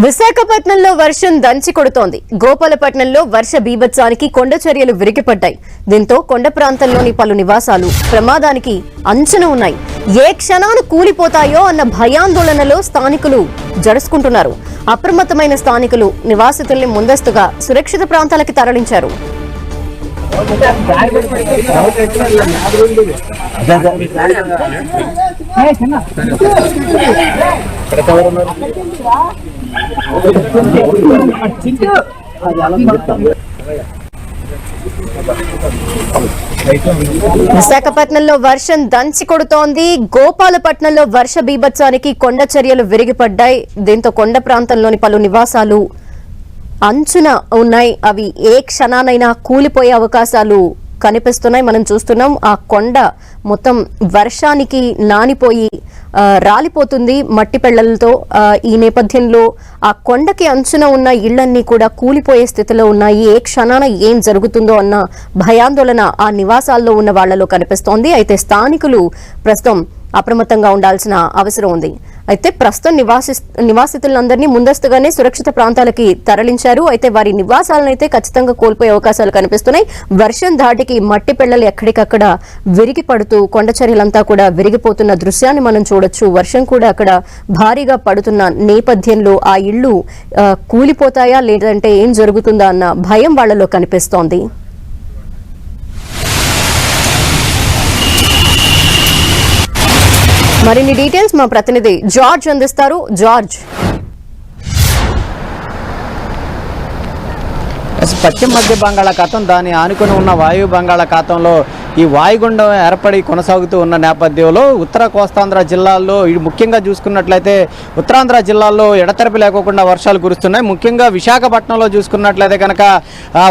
విశాఖపట్నంలో వర్షం దంచి కొడుతోంది. గోపాలపట్నంలో వర్ష బీభత్సానికి కొండ చర్యలు విరిగిపడ్డాయి. దీంతో కొండ ప్రాంతంలోని పలు నివాసాలు ప్రమాదానికి అంచున ఉన్నాయి. ఏ క్షణాన కూలిపోతాయో అన్న భయాందోళనలో స్థానికులు జడుసుకుంటున్నారు. అప్రమత్తమైన స్థానికులు నివాసితుల్ని ముందస్తుగా సురక్షిత ప్రాంతాలకు తరలించారు. విశాఖపట్నంలో వర్షం దంచి కొడుతోంది. గోపాలపట్నంలో వర్ష బీభత్సానికి కొండ చర్యలు విరిగిపడ్డాయి. దీంతో కొండ ప్రాంతంలోని పలు నివాసాలు అంచున ఉన్నాయి. అవి ఏ క్షణానైనా కూలిపోయే అవకాశాలు కనిపిస్తున్నాయి. మనం చూస్తున్నాం ఆ కొండ మొత్తం వర్షానికి నానిపోయి రాలిపోతుంది మట్టి పెళ్లలతో. ఈ నేపథ్యంలో ఆ కొండకి అంచున ఉన్న ఇళ్లన్నీ కూడా కూలిపోయే స్థితిలో ఉన్నాయి. ఏ క్షణాన ఏం జరుగుతుందో అన్న భయాందోళన ఆ నివాసాల్లో ఉన్న వాళ్లలో కనిపిస్తోంది. అయితే స్థానికులు ప్రస్తుతం అప్రమత్తంగా ఉండాల్సిన అవసరం ఉంది. అయితే ప్రస్తుతం నివాసితులందరినీ ముందస్తుగానే సురక్షిత ప్రాంతాలకి తరలించారు. అయితే వారి నివాసాలనైతే ఖచ్చితంగా కోల్పోయే అవకాశాలు కనిపిస్తున్నాయి. వర్షం ధాటికి మట్టి పెళ్లలు ఎక్కడికక్కడ విరిగి పడుతూ కొండ చర్యలంతా కూడా విరిగిపోతున్న దృశ్యాన్ని మనం చూడొచ్చు. వర్షం కూడా అక్కడ భారీగా పడుతున్న నేపథ్యంలో ఆ ఇళ్లు కూలిపోతాయా లేదంటే ఏం జరుగుతుందా అన్న భయం వాళ్లలో కనిపిస్తోంది. మరిన్ని డీటెయిల్స్ మా ప్రతినిధి జార్జ్ అందిస్తారు. జార్జ్, పశ్చిమ మధ్య బంగాళాఖాతం దాని ఆనుకుని ఉన్న వాయు బంగాళాఖాతంలో ఈ వాయుగుండం ఏర్పడి కొనసాగుతూ ఉన్న నేపథ్యంలో ఉత్తర కోస్తాంధ్ర జిల్లాల్లో ముఖ్యంగా చూసుకున్నట్లయితే ఉత్తరాంధ్ర జిల్లాల్లో ఎడతెరపి లేకోకుండా వర్షాలు కురుస్తున్నాయి. ముఖ్యంగా విశాఖపట్నంలో చూసుకున్నట్లయితే కనుక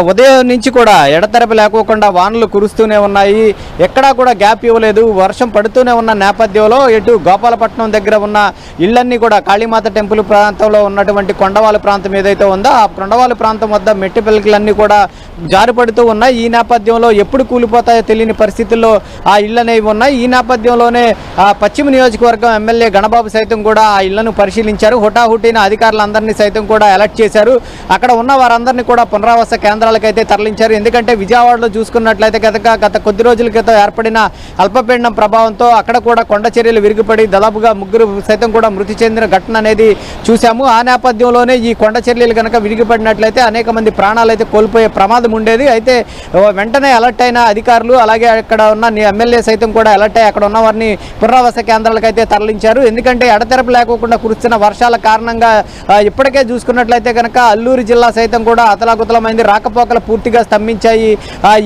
ఉదయం నుంచి కూడా ఎడతెరపి లేకోకుండా వానలు కురుస్తూనే ఉన్నాయి. ఎక్కడా కూడా గ్యాప్ ఇవ్వలేదు. వర్షం పడుతూనే ఉన్న నేపథ్యంలో ఇటు గోపాలపట్నం దగ్గర ఉన్న ఇళ్లన్నీ కూడా కాళీమాత టెంపుల్ ప్రాంతంలో ఉన్నటువంటి కొండవాళ్ళ ప్రాంతం ఏదైతే ఉందో ఆ కొండవాళ్ళ ప్రాంతం వద్ద మెట్టి పిల్లలన్నీ కూడా జారిపడుతూ ఉన్నాయి. ఈ నేపథ్యంలో ఎప్పుడు కూలిపోతాయో తెలియని పరిస్థితుల్లో ఆ ఇళ్లు అనేవి ఉన్నాయి. ఈ నేపథ్యంలోనే పశ్చిమ నియోజకవర్గం ఎమ్మెల్యే గణబాబు సైతం కూడా ఆ ఇళ్లను పరిశీలించారు. హుటాహుటిన అధికారులందరినీ సైతం కూడా అలర్ట్ చేశారు. అక్కడ ఉన్న వారందరినీ కూడా పునరావాస కేంద్రాలకైతే తరలించారు. ఎందుకంటే విజయవాడలో చూసుకున్నట్లయితే గత కొద్ది రోజుల క్రితం ఏర్పడిన అల్పపీడనం ప్రభావంతో అక్కడ కూడా కొండ చర్యలు విరిగిపడి దాదాపుగా ముగ్గురు సైతం కూడా మృతి చెందిన ఘటన అనేది చూసాము. ఆ నేపథ్యంలోనే ఈ కొండ చర్యలు కనుక విరిగిపడినట్లయితే అనేక మంది ప్రాణాలు అయితే కోల్పోయే ప్రమాదం ఉండేది. అయితే వెంటనే అలర్ట్ అయిన అధికారులు అలాగే అక్కడ ఉన్న ఎమ్మెల్యే సైతం కూడా అలర్ట్ అయ్యి అక్కడ ఉన్న వారిని పునరావాస కేంద్రాలకు అయితే తరలించారు. ఎందుకంటే ఎడతెరపి లేకోకుండా కురుస్తున్న వర్షాల కారణంగా ఇప్పటికే చూసుకున్నట్లయితే కనుక అల్లూరు జిల్లా సైతం కూడా అతలాకుతలమైంది. రాకపోకలు పూర్తిగా స్తంభించాయి.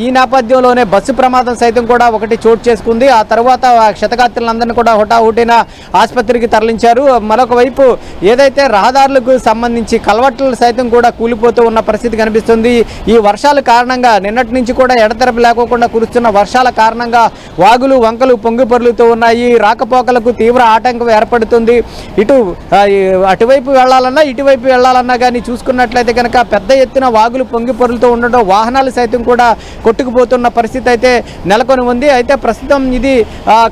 ఈ నేపథ్యంలోనే బస్సు ప్రమాదం సైతం కూడా ఒకటి చోటు చేసుకుంది. ఆ తర్వాత క్షతగాత్రులందరినీ కూడా హుటాహుటిన ఆసుపత్రికి తరలించారు. మరొక వైపు ఏదైతే రహదారులకు సంబంధించి కల్వట్లు సైతం కూడా కూలిపోతూ ఉన్న పరిస్థితి కనిపిస్తుంది. ఈ వర్షాల కారణంగా నిన్నటి నుంచి కూడా ఎడతెరపి లేకోకుండా కురుస్తున్న వర్షాల కారణంగా వాగులు వంకలు పొంగి పొర్లుతూ ఉన్నాయి. రాకపోకలకు తీవ్ర ఆటంకం ఏర్పడుతుంది. అటువైపు వెళ్లాలన్నా ఇటువైపు వెళ్లాలన్నా కానీ చూసుకున్నట్లయితే కనుక పెద్ద ఎత్తున వాగులు పొంగి పొర్లుతూ ఉండడం వాహనాలు సైతం కూడా కొట్టుకుపోతున్న పరిస్థితి అయితే నెలకొని ఉంది. అయితే ప్రస్తుతం ఇది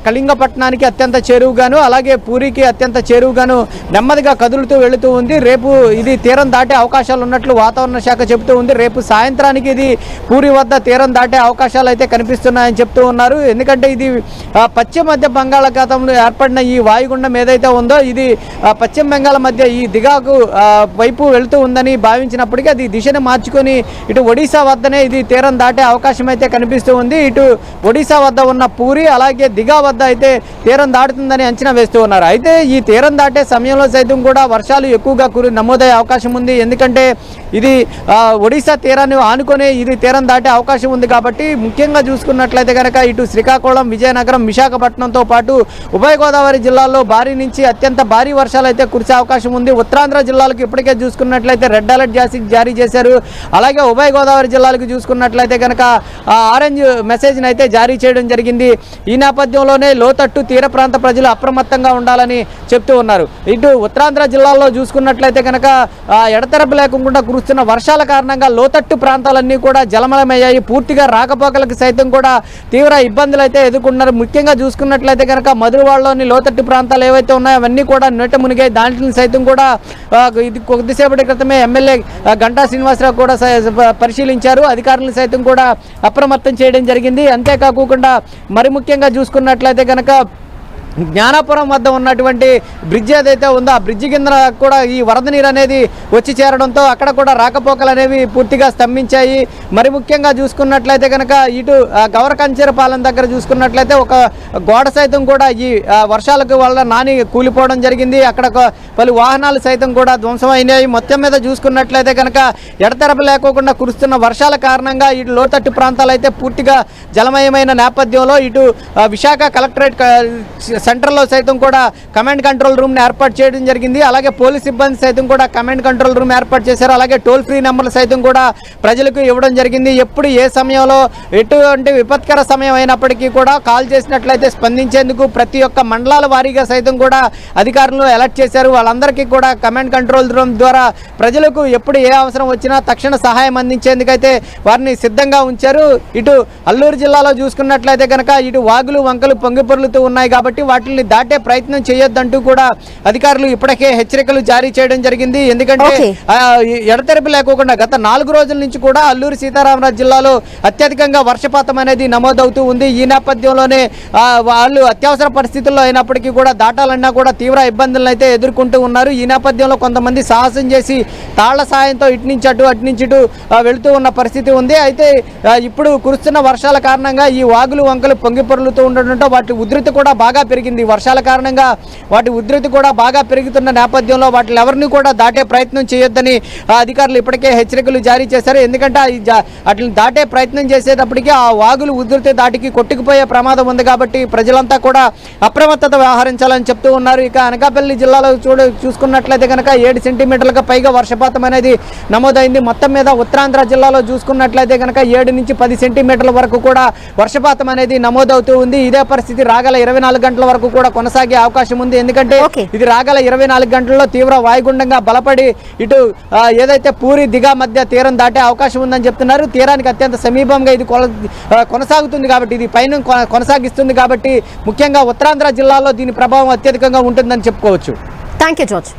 కళింగపట్నానికి అత్యంత చేరువుగాను అలాగే పూరికి అత్యంత చేరువుగాను నెమ్మదిగా కదులుతూ వెళుతూ ఉంది. రేపు ఇది తీరం దాటే అవకాశాలు ఉన్నట్లు వాతావరణ శాఖ చెబుతూ ఉంది. రేపు సాయంత్రానికి ఇది పూరి వద్ద తీరం దాటే అవకాశాలు అయితే కనిపిస్తున్నాయని చెప్తూ ఉన్నారు. ఎందుకంటే ఇది పశ్చిమ మధ్య బంగాళాఖాతంలో ఏర్పడిన ఈ వాయుగుండం ఏదైతే ఉందో ఇది పశ్చిమ బెంగాల్ మధ్య ఈ దిగాకు వైపు వెళుతూ ఉందని భావించినప్పటికీ అది దిశను మార్చుకొని ఇటు ఒడిశా వద్దనే ఇది తీరం దాటే అవకాశం అయితే కనిపిస్తూ ఉంది. ఇటు ఒడిశా వద్ద ఉన్న పూరి అలాగే దిగా వద్ద అయితే తీరం దాటుతుందని అంచనా వేస్తూ ఉన్నారు. అయితే ఈ తీరం దాటే సమయంలో సైతం కూడా వర్షాలు ఎక్కువగా నమోదయ్యే అవకాశం ఉంది. ఎందుకంటే ఇది ఒడిశా తీరాన్ని ఆనుకొని ఇది తీరం దాటే అవకాశం ఉంది. కాబట్టి ముఖ్యంగా చూసుకున్నట్లయితే కనుక ఇటు శ్రీకాకుళం విజయనగరం విశాఖపట్నంతో పాటు ఉభయ గోదావరి జిల్లాల్లో భారీ నుంచి అత్యంత భారీ వర్షాలు అయితే కురిసే అవకాశం ఉంది. ఉత్తరాంధ్ర జిల్లాలకు ఇప్పటికే చూసుకున్నట్లయితే రెడ్ అలర్ట్ జారీ చేశారు. అలాగే ఉభయ గోదావరి జిల్లాలకు చూసుకున్నట్లయితే కనుక ఆరెంజ్ మెసేజ్ని అయితే జారీ చేయడం జరిగింది. ఈ నేపథ్యంలోనే లోతట్టు తీర ప్రాంత ప్రజలు అప్రమత్తంగా ఉండాలని చెప్తూ ఉన్నారు. ఇటు ఉత్తరాంధ్ర జిల్లాల్లో చూసుకున్నట్లయితే కనుక ఎడతెరపి లేకుండా కురుస్తున్న వర్షాల కారణంగా లోతట్టు ప్రాంతాలన్నీ కూడా జలమయమయ్యాయి. పూర్తిగా రాకపోకలకు సైతం కూడా తీవ్ర ఇబ్బందులు అయితే ఎదుర్కొన్నారు. ముఖ్యంగా చూసుకున్నట్లయితే కనుక మధురవాడలోని లోతట్టు ప్రాంతాలు ఏవైతే ఉన్నాయో అవన్నీ కూడా నీట మునిగాయి. దాంట్లో సైతం కూడా ఇది కొద్దిసేపటి క్రితమే ఎమ్మెల్యే గంటా శ్రీనివాసరావు కూడా పరిశీలించారు. అధికారులను సైతం కూడా అప్రమత్తం చేయడం జరిగింది. అంతేకాకుండా మరి ముఖ్యంగా చూసుకున్నట్లయితే కనుక జ్ఞానాపురం వద్ద ఉన్నటువంటి బ్రిడ్జ్ ఏదైతే ఉందో ఆ బ్రిడ్జి కింద కూడా ఈ వరద నీరు అనేది వచ్చి చేరడంతో అక్కడ కూడా రాకపోకలు అనేవి పూర్తిగా స్తంభించాయి. మరి ముఖ్యంగా చూసుకున్నట్లయితే కనుక ఇటు గౌరకంచరపాలెం దగ్గర చూసుకున్నట్లయితే ఒక గోడ సైతం కూడా ఈ వర్షాలకు వల్ల నాని కూలిపోవడం జరిగింది. అక్కడ పలు వాహనాలు సైతం కూడా ధ్వంసమైనాయి. మొత్తం మీద చూసుకున్నట్లయితే కనుక ఎడతెరపి లేకోకుండా కురుస్తున్న వర్షాల కారణంగా ఇటు లోతట్టు ప్రాంతాలు అయితే పూర్తిగా జలమయమైన నేపథ్యంలో ఇటు విశాఖ కలెక్టరేట్ సెంటర్లో సైతం కూడా కమాండ్ కంట్రోల్ రూమ్ని ఏర్పాటు చేయడం జరిగింది. అలాగే పోలీస్ సిబ్బంది సైతం కూడా కమాండ్ కంట్రోల్ రూమ్ ఏర్పాటు చేశారు. అలాగే టోల్ ఫ్రీ నెంబర్లు సైతం కూడా ప్రజలకు ఇవ్వడం జరిగింది. ఎప్పుడు ఏ సమయంలో ఎటువంటి విపత్కర సమయం అయినప్పటికీ కూడా కాల్ చేసినట్లయితే స్పందించేందుకు ప్రతి ఒక్క మండలాల వారీగా సైతం కూడా అధికారులు అలర్ట్ చేశారు. వాళ్ళందరికీ కూడా కమాండ్ కంట్రోల్ రూమ్ ద్వారా ప్రజలకు ఎప్పుడు ఏ అవసరం వచ్చినా తక్షణ సహాయం అందించేందుకైతే వారిని సిద్ధంగా ఉంచారు. ఇటు అల్లూరు జిల్లాలో చూసుకున్నట్లయితే కనుక ఇటు వాగులు వంకలు పొంగిపొర్లుతూ ఉన్నాయి కాబట్టి వాటిని దాటే ప్రయత్నం చేయొద్దంటూ కూడా అధికారులు ఇప్పటికే హెచ్చరికలు జారీ చేయడం జరిగింది. ఎందుకంటే ఎడతెరపి లేకోకుండా గత 4 రోజుల నుంచి కూడా అల్లూరు సీతారామరాజు జిల్లాలో అత్యధికంగా వర్షపాతం అనేది నమోదవుతూ ఉంది. ఈ నేపథ్యంలోనే వాళ్ళు అత్యవసర పరిస్థితుల్లో అయినప్పటికీ కూడా దాటాలన్నా కూడా తీవ్ర ఇబ్బందులను అయితే ఎదుర్కొంటూ ఉన్నారు. ఈ నేపథ్యంలో కొంతమంది సాహసం చేసి తాళ్ల సాయంతో ఇటు నుంచి ఇటు వెళుతూ ఉన్న పరిస్థితి ఉంది. అయితే ఇప్పుడు కురుస్తున్న వర్షాల కారణంగా ఈ వాగులు వంకలు పొంగిపొర్లుతూ ఉండడంతో వాటి ఉధృతి కూడా బాగా పెరిగింది. వర్షాల కారణంగా వాటి ఉధృతి కూడా బాగా పెరుగుతున్న నేపథ్యంలో వాటిని ఎవరిని కూడా దాటే ప్రయత్నం చేయొద్దని అధికారులు ఇప్పటికే హెచ్చరికలు జారీ చేశారు. ఎందుకంటే వాటిని దాటే ప్రయత్నం చేసేటప్పటికీ ఆ వాగులు ఉధృతి దాటికి కొట్టుకుపోయే ప్రమాదం ఉంది కాబట్టి ప్రజలంతా కూడా అప్రమత్తత వ్యవహరించాలని చెప్తూ ఉన్నారు. ఇక అనకాపల్లి జిల్లాలో చూసుకున్నట్లయితే కనుక 7 సెంటీమీటర్లకు పైగా వర్షపాతం అనేది నమోదైంది. మొత్తం మీద ఉత్తరాంధ్ర జిల్లాలో చూసుకున్నట్లయితే కనుక 7 నుంచి 10 సెంటీమీటర్ల వరకు కూడా వర్షపాతం అనేది నమోదవుతూ ఉంది. ఇదే పరిస్థితి రాగల 24 గంటల వరకు కూడా కొనసాగే అవకాశం ఉంది. ఎందుకంటే ఇది రాగల 24 గంటల్లో తీవ్ర వాయుగుండంగా బలపడి ఇటు ఏదైతే పూరి దిగా మధ్య తీరం దాటే అవకాశం ఉందని చెప్తున్నారు. తీరానికి అత్యంత సమీపంగా ఇది కొనసాగుతుంది కాబట్టి ఇది పైన కొనసాగిస్తుంది కాబట్టి ముఖ్యంగా ఉత్తరాంధ్ర జిల్లాలో దీని ప్రభావం అత్యధికంగా ఉంటుందని చెప్పుకోవచ్చు. Thank you జోర్జ్.